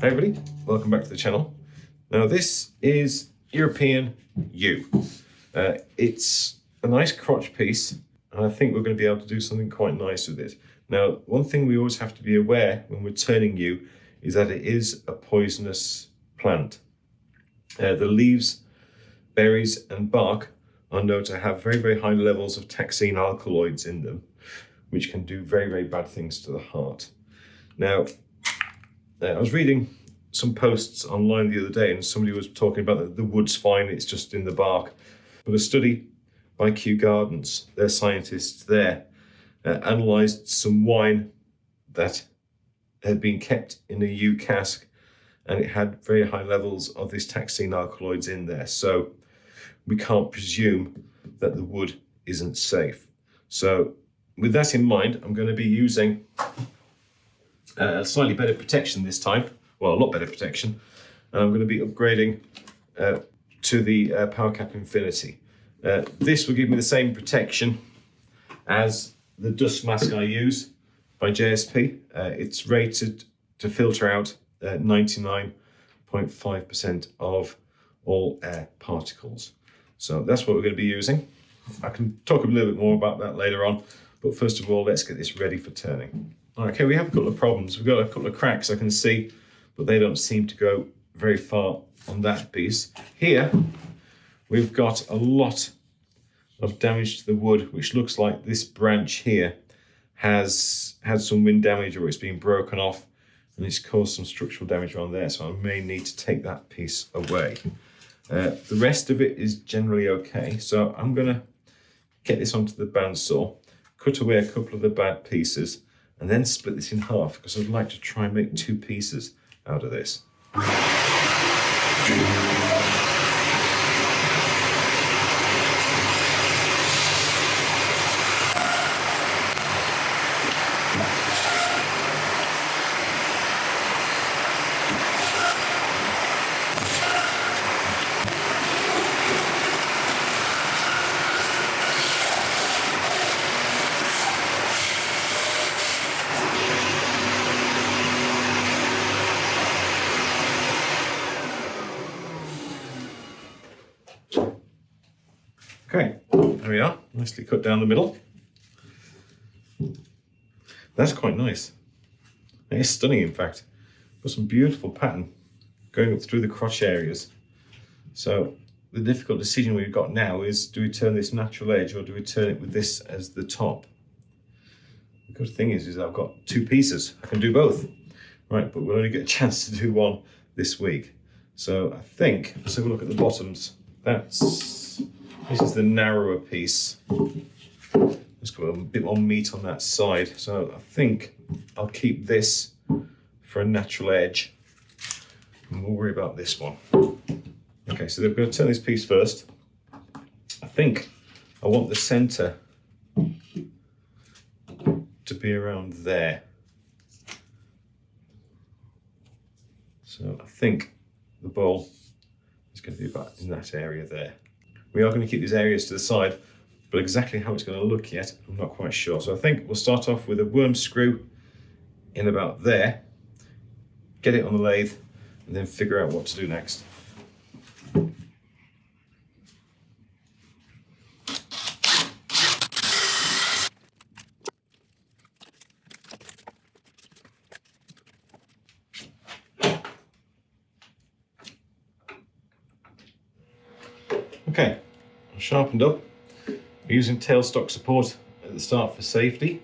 Hey everybody, welcome back to the channel. Now this is European YEW. It's a nice crotch piece and I think we're going to be able to do something quite nice with it. Now one thing we always have to be aware when we're turning YEW is that it is a poisonous plant. The leaves, berries and bark are known to have very, very high levels of toxin alkaloids in them, which can do very, very bad things to the heart. Now, I was reading some posts online the other day and somebody was talking about that the wood's fine, it's just in the bark. But a study by Kew Gardens, their scientists there, analysed some wine that had been kept in a yew cask and it had very high levels of this toxin alkaloids in there. So we can't presume that the wood isn't safe. So with that in mind, I'm going to be using a slightly better protection this time. Well, a lot better protection. And I'm going to be upgrading to the PowerCap Infinity. This will give me the same protection as the dust mask I use by JSP. It's rated to filter out 99.5% of all air particles. So that's what we're going to be using. I can talk a little bit more about that later on, but first of all, let's get this ready for turning. Okay, we have a couple of problems. We've got a couple of cracks I can see, but they don't seem to go very far on that piece. Here, we've got a lot of damage to the wood, which looks like this branch here has had some wind damage or it's been broken off and it's caused some structural damage around there. So I may need to take that piece away. The rest of it is generally okay. So I'm gonna get this onto the bandsaw, cut away a couple of the bad pieces, and then split this in half because I'd like to try and make two pieces out of this. Okay, there we are, nicely cut down the middle. That's quite nice. It is stunning, in fact. Got some beautiful pattern going up through the crotch areas. So the difficult decision we've got now is, do we turn this natural edge or do we turn it with this as the top? The good thing is I've got two pieces. I can do both. Right, but we'll only get a chance to do one this week. So I think, let's have a look at the bottoms. This is the narrower piece. It's got a bit more meat on that side. So I think I'll keep this for a natural edge. And we'll worry about this one. Okay, so we're going to turn this piece first. I think I want the center to be around there. So I think the bowl is going to be about in that area there. We are going to keep these areas to the side, but exactly how it's going to look yet, I'm not quite sure. So I think we'll start off with a worm screw in about there, get it on the lathe, and then figure out what to do next. Okay, I'm sharpened up. We're using tailstock support at the start for safety.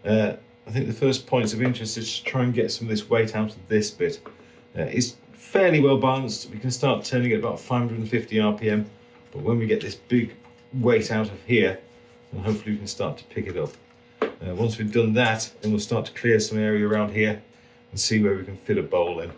I think the first points of interest is to try and get some of this weight out of this bit. It's fairly well balanced. We can start turning at about 550 RPM, but when we get this big weight out of here, then hopefully we can start to pick it up. Once we've done that, then we'll start to clear some area around here and see where we can fit a bowl in.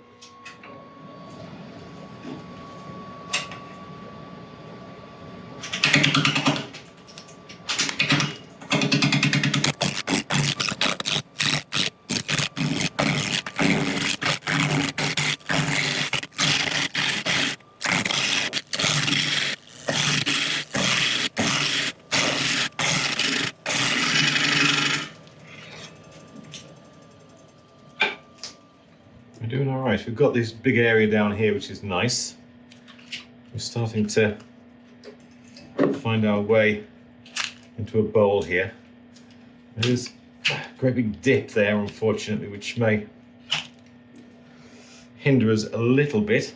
We're doing all right. Right, we've got this big area down here, which is nice. We're starting to find our way into a bowl here. There's a great big dip there, unfortunately, which may hinder us a little bit,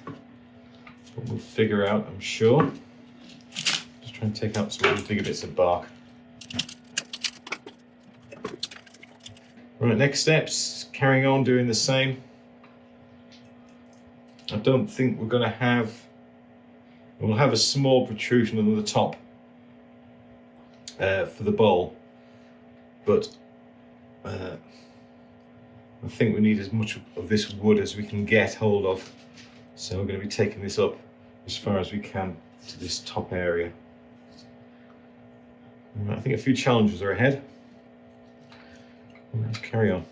but we'll figure out, I'm sure. Just try and take out some of the bigger bits of bark. Right, next steps, carrying on doing the same. I don't think we're going to have, we'll have a small protrusion on the top for the bowl, but I think we need as much of this wood as we can get hold of, so we're going to be taking this up as far as we can to this top area. I think a few challenges are ahead. Let's carry on.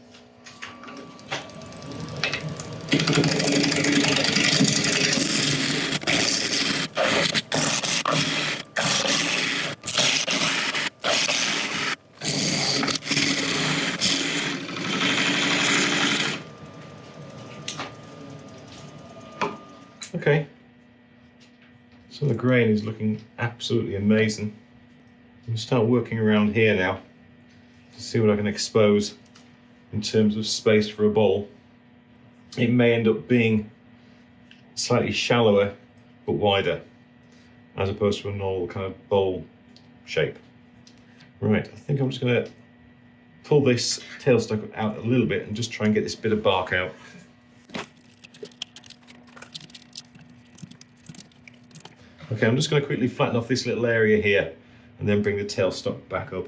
Okay, so the grain is looking absolutely amazing. I'll start working around here now to see what I can expose in terms of space for a bowl. It may end up being slightly shallower but wider, as opposed to a normal kind of bowl shape. Right, I think I'm just going to pull this tailstock out a little bit and just try and get this bit of bark out. Okay, I'm just going to quickly flatten off this little area here and then bring the tailstock back up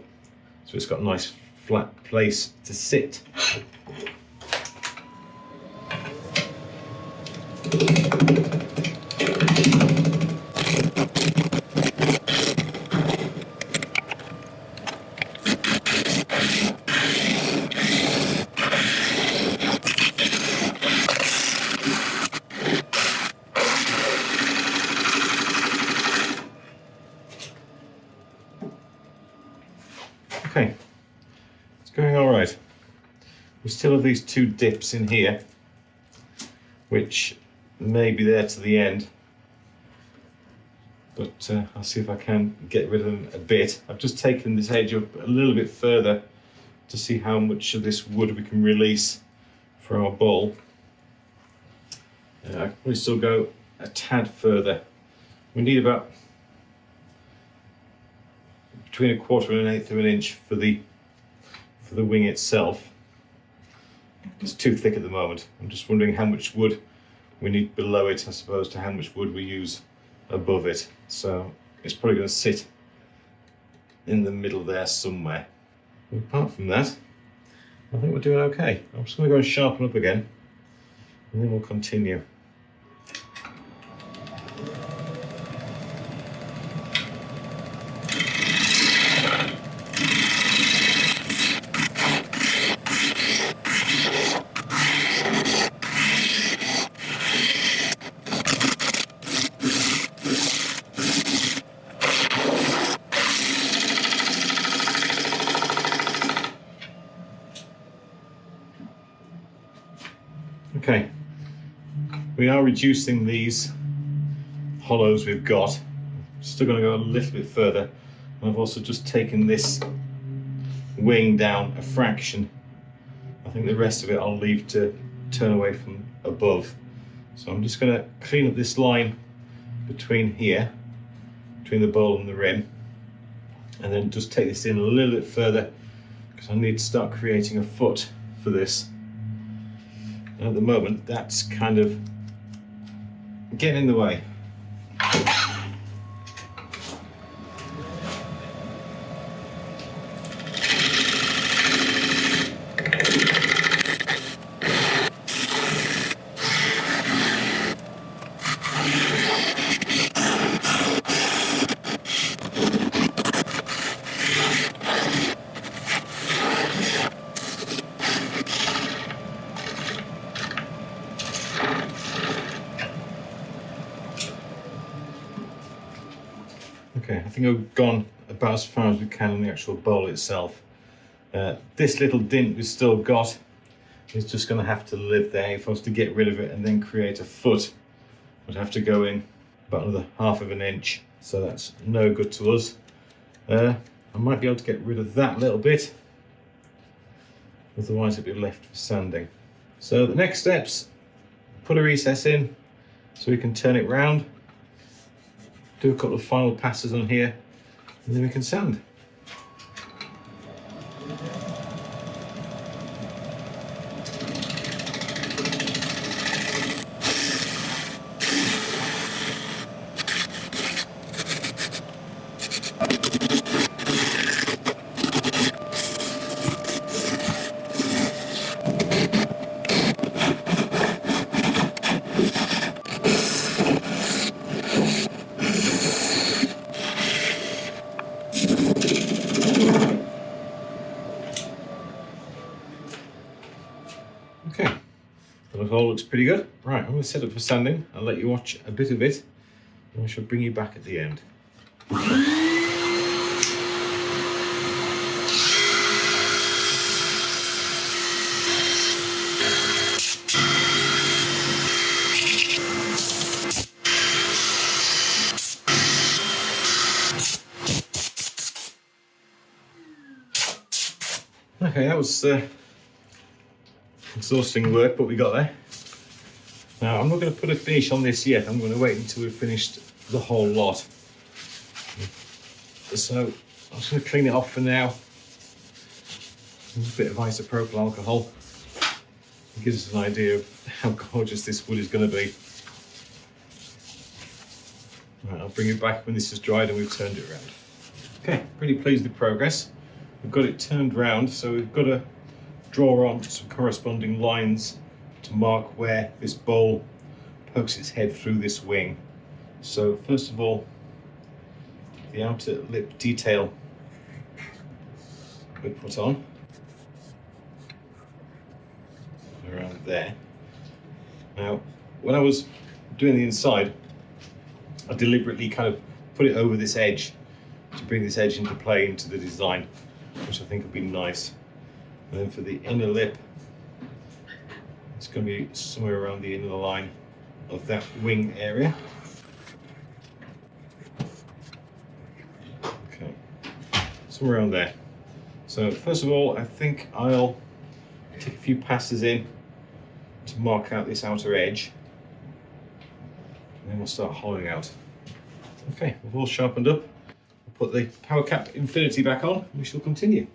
so it's got a nice flat place to sit. Okay, it's going all right. We still have these two dips in here, which may be there to the end, but I'll see if I can get rid of them a bit. I've just taken this edge up a little bit further to see how much of this wood we can release for our bowl. I can probably still go a tad further. We need about between 1/4 and 1/8 of an inch for the wing itself. It's too thick at the moment. I'm just wondering how much wood we need below it as opposed to how much wood we use above it. So it's probably going to sit in the middle there somewhere. But apart from that, I think we're doing okay. I'm just going to go and sharpen up again and then we'll continue. Okay, we are reducing these hollows we've got. Still going to go a little bit further. I've also just taken this wing down a fraction. I think the rest of it I'll leave to turn away from above. So I'm just going to clean up this line between here, between the bowl and the rim, and then just take this in a little bit further because I need to start creating a foot for this. And at the moment, that's kind of getting in the way. Okay, I think I've gone about as far as we can on the actual bowl itself. This little dint we've still got, is just going to have to live there. If I was to get rid of it and then create a foot, I'd have to go in about another 1/2 of an inch. So that's no good to us. I might be able to get rid of that little bit, otherwise it'd be left for sanding. So the next steps, put a recess in so we can turn it round, do a couple of final passes on here, and then we can sand. Okay, that all looks pretty good. Right, I'm going to set up for sanding. I'll let you watch a bit of it, and I shall bring you back at the end. Okay, that was exhausting work, but we got there. Now, I'm not going to put a finish on this yet. I'm going to wait until we've finished the whole lot. So I'm just going to clean it off for now. A bit of isopropyl alcohol. It gives us an idea of how gorgeous this wood is going to be. Right, I'll bring it back when this is dried and we've turned it around. Okay, pretty pleased with progress. We've got it turned round, so we've got to draw on some corresponding lines to mark where this bowl pokes its head through this wing. So first of all, the outer lip detail we put on around there. Now, when I was doing the inside, I deliberately kind of put it over this edge to bring this edge into play into the design, which I think would be nice. And then for the inner lip, it's going to be somewhere around the inner line of that wing area. Okay, somewhere around there. So first of all, I think I'll take a few passes in to mark out this outer edge, and then we'll start hollowing out. Okay, we've all sharpened up. We'll put the power cap infinity back on, and we shall continue.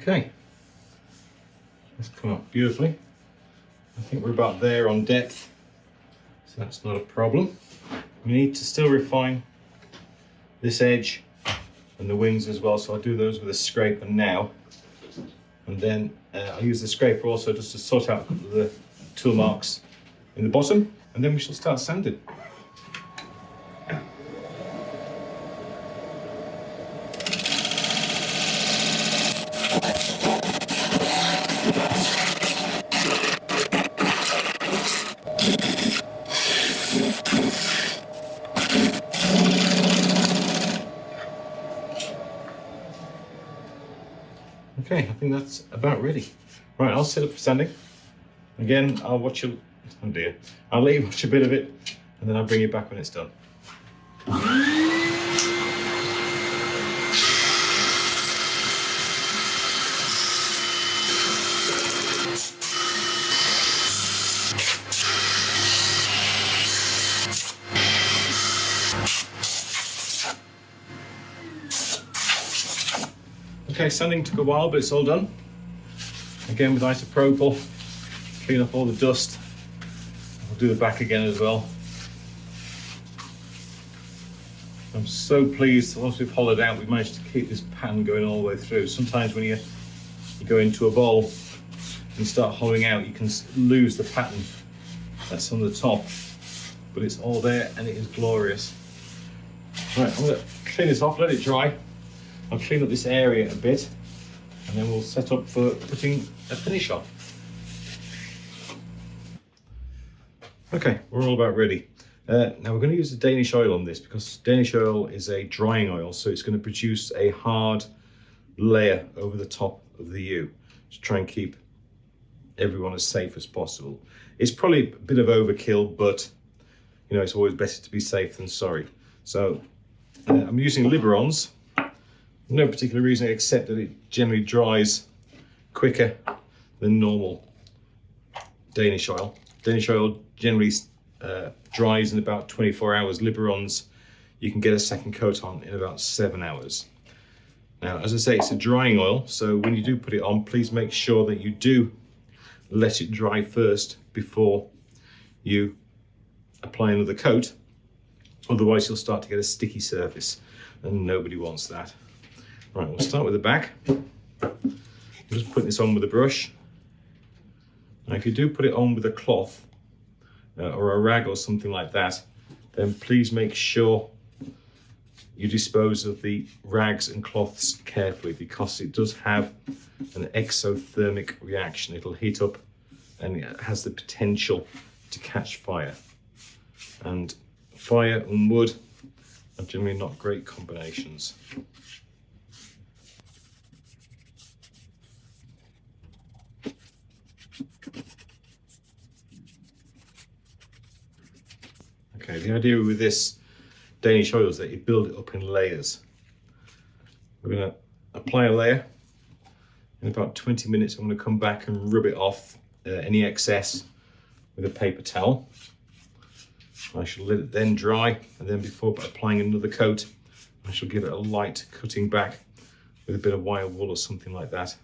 Okay, that's come up beautifully. I think we're about there on depth, so that's not a problem. We need to still refine this edge and the wings as well, so I'll do those with a scraper now. And then I'll use the scraper also just to sort out the tool marks in the bottom, and then we shall start sanding. Okay, I think that's about ready. Right, I'll set up for sanding. Again, I'll watch you, oh dear, I'll let you watch a bit of it, and then I'll bring you back when it's done. Okay, sanding took a while, but it's all done. Again with isopropyl, clean up all the dust do the back again as well. I'm so pleased, once we've hollowed out, we've managed to keep this pattern going all the way through. Sometimes when you go into a bowl and start hollowing out, you can lose the pattern that's on the top, but it's all there and it is glorious. Right, I'm going to clean this off, let it dry. I'll clean up this area a bit, and then we'll set up for putting a finish on. Okay, we're all about ready. Now we're going to use the Danish oil on this because Danish oil is a drying oil, so it's going to produce a hard layer over the top of the yew to try and keep everyone as safe as possible. It's probably a bit of overkill, but you know, it's always better to be safe than sorry. So I'm using Liberons. No particular reason except that it generally dries quicker than normal Danish oil. Danish oil generally dries in about 24 hours. Liberons, you can get a second coat on in about 7 hours. Now, as I say, it's a drying oil, so when you do put it on, please make sure that you do let it dry first before you apply another coat. Otherwise, you'll start to get a sticky surface, and nobody wants that. Right, we'll start with the back. I'm just putting this on with a brush. Now, if you do put it on with a cloth or a rag or something like that, then please make sure you dispose of the rags and cloths carefully, because it does have an exothermic reaction. It'll heat up and it has the potential to catch fire. And fire and wood are generally not great combinations. Okay, the idea with this Danish oil is that you build it up in layers. We're going to apply a layer. In about 20 minutes, I'm going to come back and rub it off any excess with a paper towel. I shall let it then dry, and then before applying another coat, I shall give it a light cutting back with a bit of wire wool or something like that,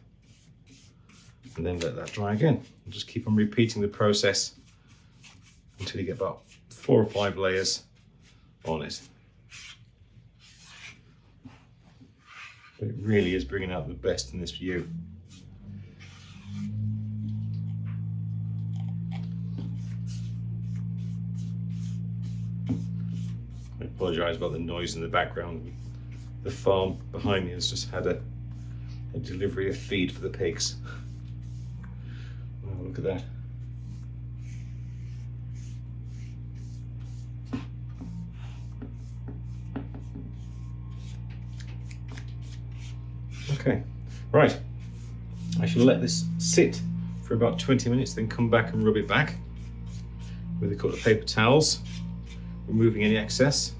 and then let that dry again. And just keep on repeating the process until you get about 4 or 5 layers on it. But it really is bringing out the best in this yew. I apologise about the noise in the background. The farm behind me has just had a delivery of feed for the pigs. Oh, look at that. Okay, right. I shall let this sit for about 20 minutes, then come back and rub it back with a couple of paper towels, removing any excess,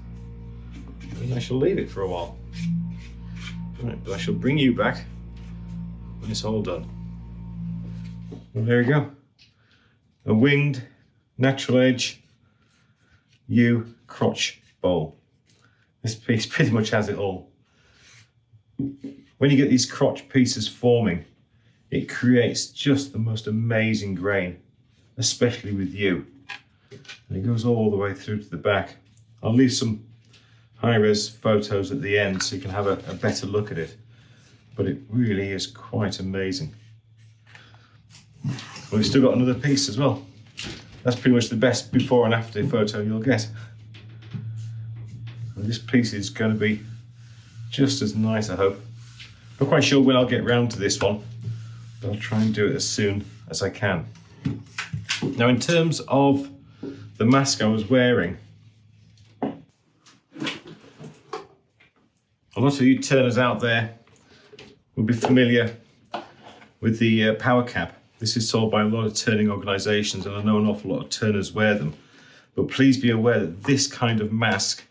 and I shall leave it for a while. Right, but I shall bring you back when it's all done. Well, there we go. A winged, natural edge yew crotch bowl. This piece pretty much has it all. When you get these crotch pieces forming, it creates just the most amazing grain, especially with yew. And it goes all the way through to the back. I'll leave some high-res photos at the end so you can have a better look at it. But it really is quite amazing. Well, we've still got another piece as well. That's pretty much the best before and after photo you'll get. And this piece is going to be just as nice, I hope. Not quite sure when I'll get round to this one, but I'll try and do it as soon as I can. Now, in terms of the mask I was wearing, a lot of you turners out there will be familiar with the power cap. This is sold by a lot of turning organisations, and I know an awful lot of turners wear them. But please be aware that this kind of mask,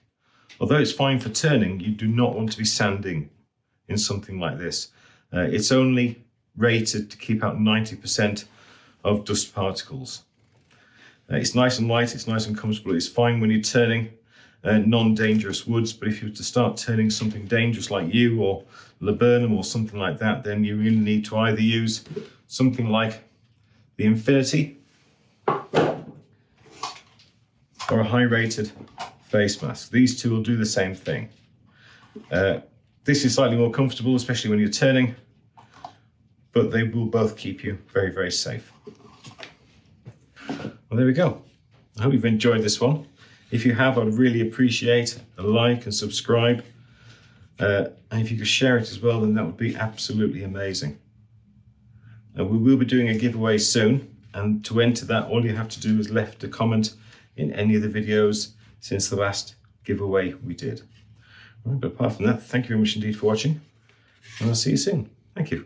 although it's fine for turning, you do not want to be sanding in something like this. It's only rated to keep out 90% of dust particles. It's nice and light, it's nice and comfortable. It's fine when you're turning non-dangerous woods, but if you were to start turning something dangerous like yew or laburnum or something like that, then you really need to either use something like the Infinity or a high-rated face mask. These two will do the same thing. This is slightly more comfortable, especially when you're turning, but they will both keep you very, very safe. Well, there we go. I hope you've enjoyed this one. If you have, I'd really appreciate a like and subscribe. And if you could share it as well, then that would be absolutely amazing. We will be doing a giveaway soon, and to enter that, all you have to do is left a comment in any of the videos since the last giveaway we did. Right, but apart from that, thank you very much indeed for watching, and I'll see you soon. Thank you.